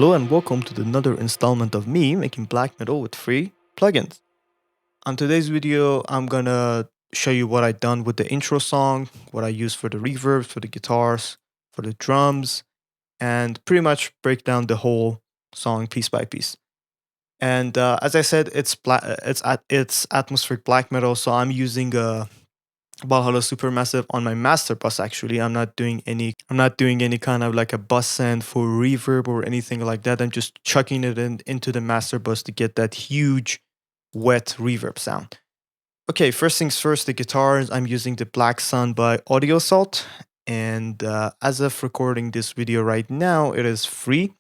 Hello and welcome to another installment of me making black metal with free plugins. On today's video, I'm gonna show you what I've done with the intro song, what I use for the reverbs, for the guitars, for the drums, and pretty much break down the whole song piece by piece. And as I said, it's atmospheric black metal, so I'm using a Valhalla Supermassive on my master bus. Actually, I'm not doing any kind of like a bus send for reverb or anything like that. I'm just chucking it into the master bus to get that huge wet reverb sound. Okay, first things first, the guitars. I'm using the BlackSun by Audiority, and as of recording this video right now, it is free.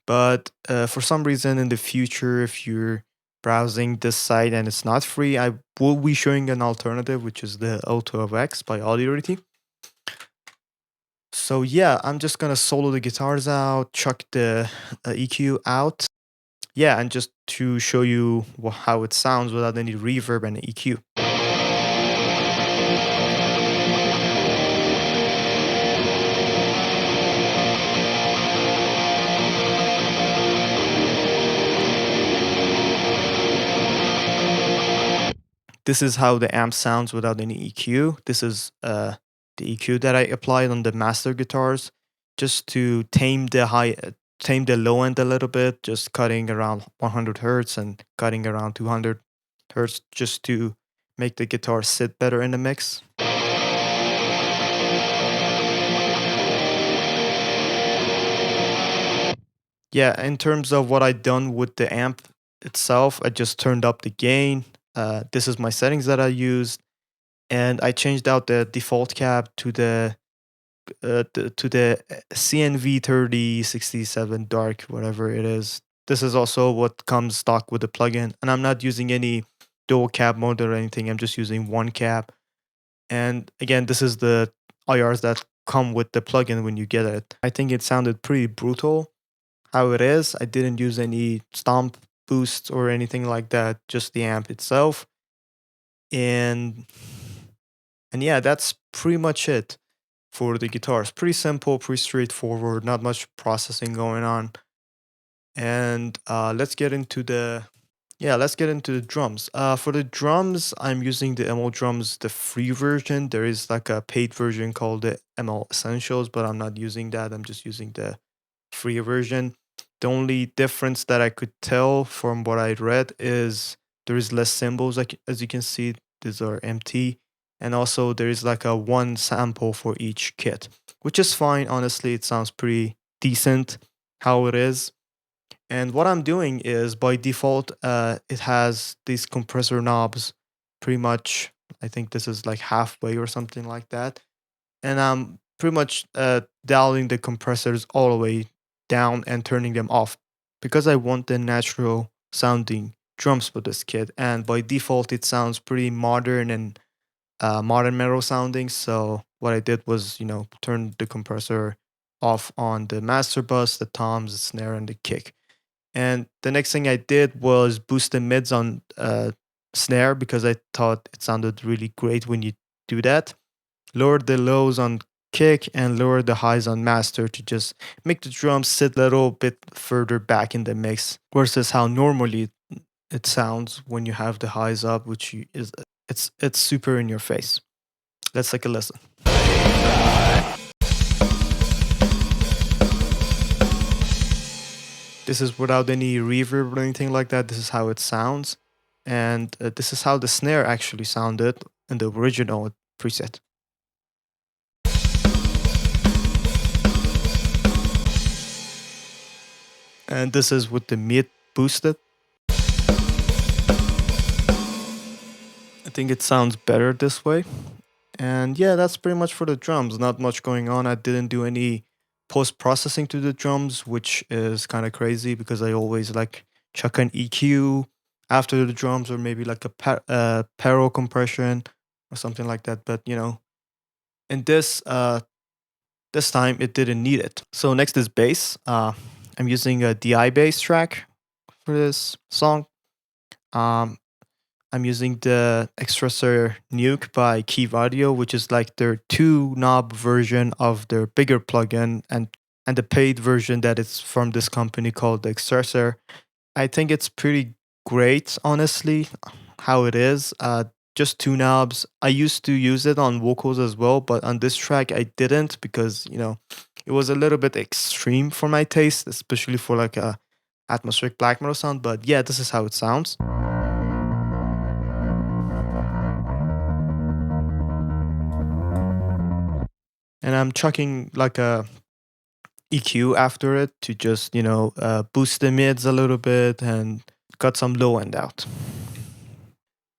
But for some reason in the future, if you're browsing this site and it's not free, I will be showing an alternative, which is the L12x by Audiority. So yeah, I'm just gonna solo the guitars out, chuck the EQ out. Yeah, and just to show you how it sounds without any reverb and EQ. This is how the amp sounds without any EQ. This is the EQ that I applied on the master guitars just to tame the low end a little bit, just cutting around 100 hertz and cutting around 200 hertz just to make the guitar sit better in the mix. Yeah, in terms of what I done with the amp itself, I just turned up the gain. This is my settings that I used, and I changed out the default cap to the CNV 3067 dark, whatever it is. This is also what comes stock with the plugin, and I'm not using any dual cap mode or anything. I'm just using one cap. And again, this is the IRs that come with the plugin when you get it. I think it sounded pretty brutal how it is. I didn't use any stomp boosts or anything like that, just the amp itself. And yeah, that's pretty much it for the guitars. Pretty simple, pretty straightforward, not much processing going on. And let's get into the drums. For the drums, I'm using the ML drums, the free version. There is like a paid version called the ML Essentials, but I'm not using that. I'm just using the free version. The only difference that I could tell from what I read is there is less cymbals, like as you can see, these are empty. And also there is like a one sample for each kit, which is fine. Honestly, it sounds pretty decent how it is. And what I'm doing is by default, it has these compressor knobs pretty much. I think this is like halfway or something like that. And I'm pretty much dialing the compressors all the way down and turning them off because I want the natural sounding drums for this kit. And by default, it sounds pretty modern and modern metal sounding. So what I did was, turn the compressor off on the master bus, the toms, the snare, and the kick. And the next thing I did was boost the mids on snare because I thought it sounded really great when you do that. Lowered the lows on kick and lowered the highs on master to just make the drums sit a little bit further back in the mix versus how normally it sounds when you have the highs up, which is it's super in your face. Let's take a listen. This is without any reverb or anything like that. This is how it sounds. And this is how the snare actually sounded in the original preset. And this is with the mid boosted. I think it sounds better this way. And yeah, that's pretty much for the drums. Not much going on. I didn't do any post-processing to the drums, which is kind of crazy because I always like chuck an EQ after the drums or maybe like a parallel compression or something like that. But in this time it didn't need it. So next is bass. I'm using a DI bass track for this song. I'm using the Xtressor Nuke by Key Audio, which is like their 2 knob version of their bigger plugin. And and the paid version that is from this company called the Xtressor. I think it's pretty great, honestly, how it is. Just two knobs. I used to use it on vocals as well, but on this track I didn't because it was a little bit extreme for my taste, especially for like a atmospheric black metal sound. But yeah, this is how it sounds. And I'm chucking like a EQ after it to just boost the mids a little bit and cut some low end out.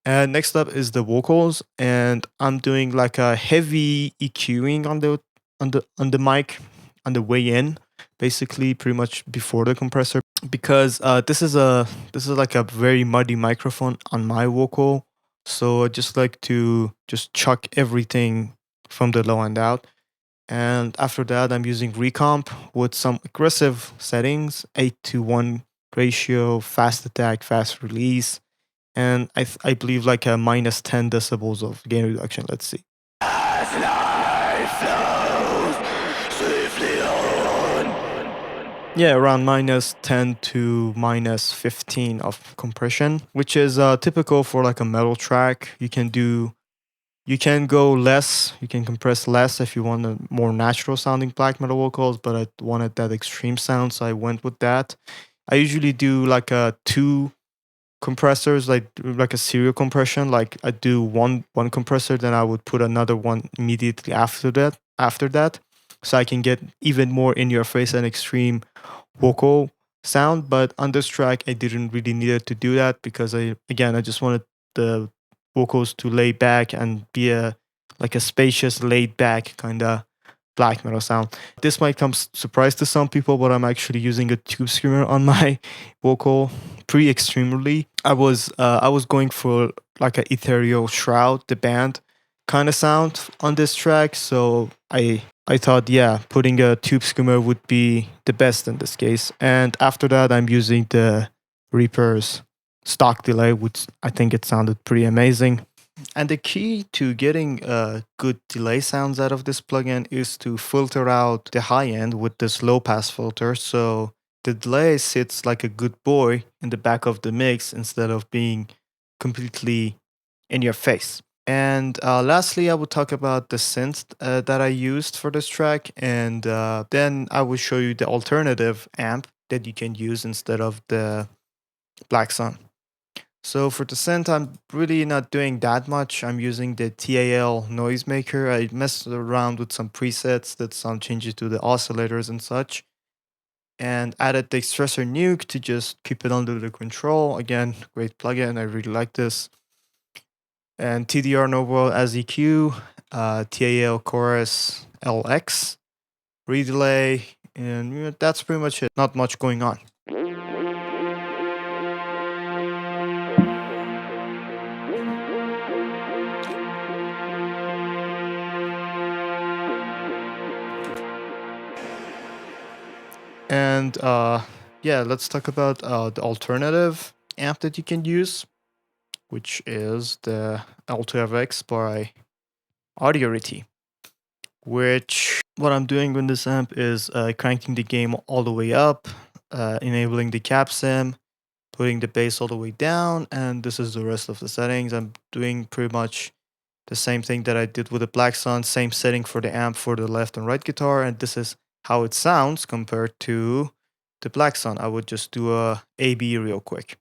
And next up is the vocals, and I'm doing like a heavy EQing on the mic on the way in, basically pretty much before the compressor, because this is like a very muddy microphone on my vocal, so I just like to just chuck everything from the low end out. And after that, I'm using recomp with some aggressive settings, 8:1 ratio, fast attack, fast release, and I believe like a minus 10 decibels of gain reduction. Let's see. Yeah, around minus 10 to minus 15 of compression, which is typical for like a metal track. You can go less, you can compress less if you want a more natural sounding black metal vocals, but I wanted that extreme sound, so I went with that. I usually do like a two compressors, like a serial compression. Like I do one compressor, then I would put another one immediately after that, so I can get even more in your face and extreme vocal sound. But on this track, I didn't really need to do that because I just wanted the vocals to lay back and be a like a spacious, laid back kind of black metal sound. This might come surprise to some people, but I'm actually using a tube screamer on my vocal pretty extremely. I was going for like a ethereal shroud, the band kind of sound on this track, so I thought, yeah, putting a tube screamer would be the best in this case. And after that, I'm using the Reaper's stock delay, which I think it sounded pretty amazing. And the key to getting good delay sounds out of this plugin is to filter out the high end with this low pass filter. So the delay sits like a good boy in the back of the mix instead of being completely in your face. And lastly, I will talk about the synth that I used for this track. And then I will show you the alternative amp that you can use instead of the BlackSun. So for the synth, I'm really not doing that much. I'm using the TAL noisemaker. I messed around with some presets, did some changes to the oscillators and such, and added the Xtressor Nuke to just keep it under the control. Again, great plugin. I really like this. And TDR Novo as EQ, TAL Chorus LX, redelay, and that's pretty much it. Not much going on. And yeah, let's talk about the alternative amp that you can use, which is the L12x by Audiority. Which what I'm doing with this amp is cranking the gain all the way up, enabling the cap sim, putting the bass all the way down, and this is the rest of the settings. I'm doing pretty much the same thing that I did with the BlackSun, same setting for the amp for the left and right guitar, and this is how it sounds compared to the BlackSun. I would just do a A/B real quick.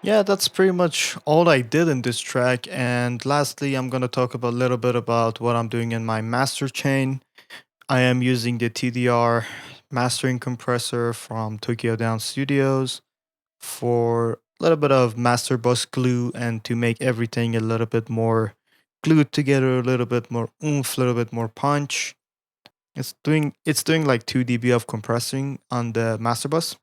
Yeah, that's pretty much all I did in this track. And lastly, I'm going to talk about a little bit about what I'm doing in my master chain. I am using the TDR mastering compressor from Tokyo Down Studios for a little bit of master bus glue and to make everything a little bit more glued together, a little bit more oomph, a little bit more punch. It's doing like 2 dB of compressing on the master bus.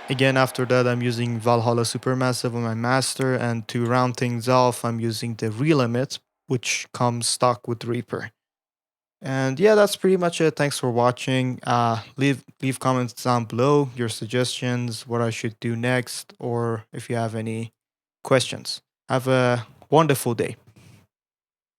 Again, after that, I'm using Valhalla Supermassive on my master, and to round things off, I'm using the Relimit, which comes stock with Reaper. And yeah, that's pretty much it. Thanks for watching. Leave comments down below, your suggestions, what I should do next, or if you have any questions. Have a wonderful day.